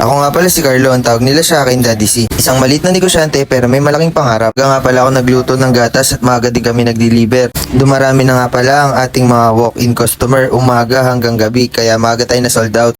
Ako nga pala si Carlo, ang tawag nila sa akin Daddy C. Isang maliit na negosyante pero may malaking pangarap. Kaya nga pala ako nagluto ng gatas at maaga din kami nag-deliver. Dumarami na nga pala ang ating mga walk-in customer umaga hanggang gabi kaya maaga tayo na sold out.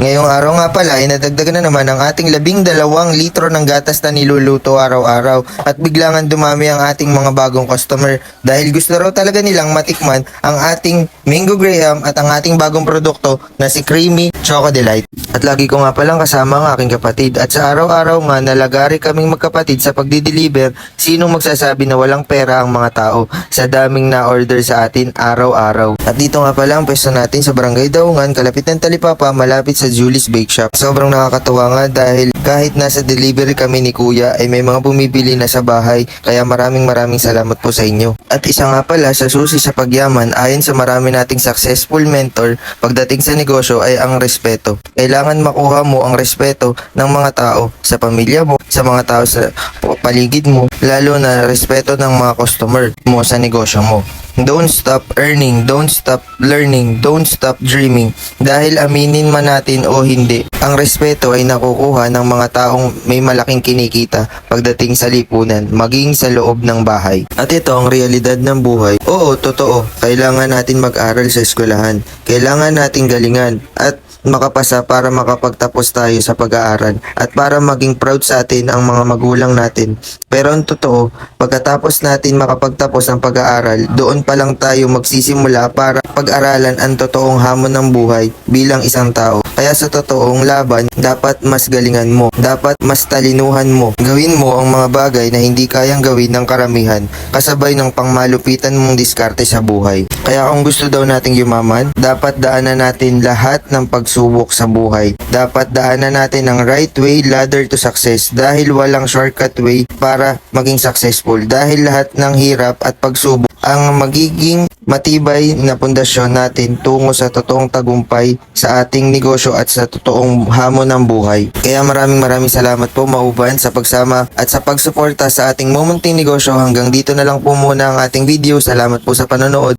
Ngayong araw nga pala ay nadagdagan na naman ang ating 12 litro ng gatas na niluluto araw-araw at biglangan dumami ang ating mga bagong customer dahil gusto raw talaga nilang matikman ang ating Mango Graham at ang ating bagong produkto na si Creamy Choco Delight. At lagi ko nga palang kasama ang aking kapatid at sa araw-araw nga nalagari kaming magkapatid sa pagdi-deliver. Sinong magsasabi na walang pera ang mga tao sa daming na-order sa atin araw-araw. At dito nga pala ang pwesto natin sa Barangay Daungan, kalapit ng Talipapa, malapit sa Julie's Bake Shop. Sobrang nakakatuwa nga dahil kahit nasa delivery kami ni Kuya ay may mga bumibili na sa bahay kaya maraming salamat po sa inyo. At isa nga pala sa susi sa pagyaman ayon sa marami nating successful mentor pagdating sa negosyo ay ang respeto. Kailangan makuha mo ang respeto ng mga tao sa pamilya mo, sa mga tao sa paligid mo, lalo na respeto ng mga customer mo sa negosyo mo. Don't stop earning, don't stop learning, don't stop dreaming. Dahil aminin man natin o hindi, ang respeto ay nakukuha ng mga taong may malaking kinikita pagdating sa lipunan, maging sa loob ng bahay. At ito ang realidad ng buhay. Oo, totoo. Kailangan natin mag-aral sa eskwelahan. Kailangan natin galingan at makapasa para makapagtapos tayo sa pag-aaral at para maging proud sa atin ang mga magulang natin. Pero ang totoo, pagkatapos natin makapagtapos ng pag-aaral, doon pa lang tayo magsisimula para pag-aralan ang totoong hamon ng buhay bilang isang tao. Kaya sa totoong laban, dapat mas galingan mo, dapat mas talinuhan mo. Gawin mo ang mga bagay na hindi kayang gawin ng karamihan, kasabay ng pangmalupitan mong diskarte sa buhay. Kaya kung gusto daw nating yumaman, dapat daanan natin lahat ng pagsubok sa buhay. Dapat daanan natin ang right way ladder to success dahil walang shortcut way para maging successful. Dahil lahat ng hirap at pagsubok ang magiging matibay na pundasyon natin tungo sa totoong tagumpay sa ating negosyo at sa totoong hamon ng buhay. Kaya maraming salamat po Mauban sa pagsama at sa pagsuporta sa ating Momenting Negosyo. Hanggang dito na lang po muna ang ating video. Salamat po sa panonood.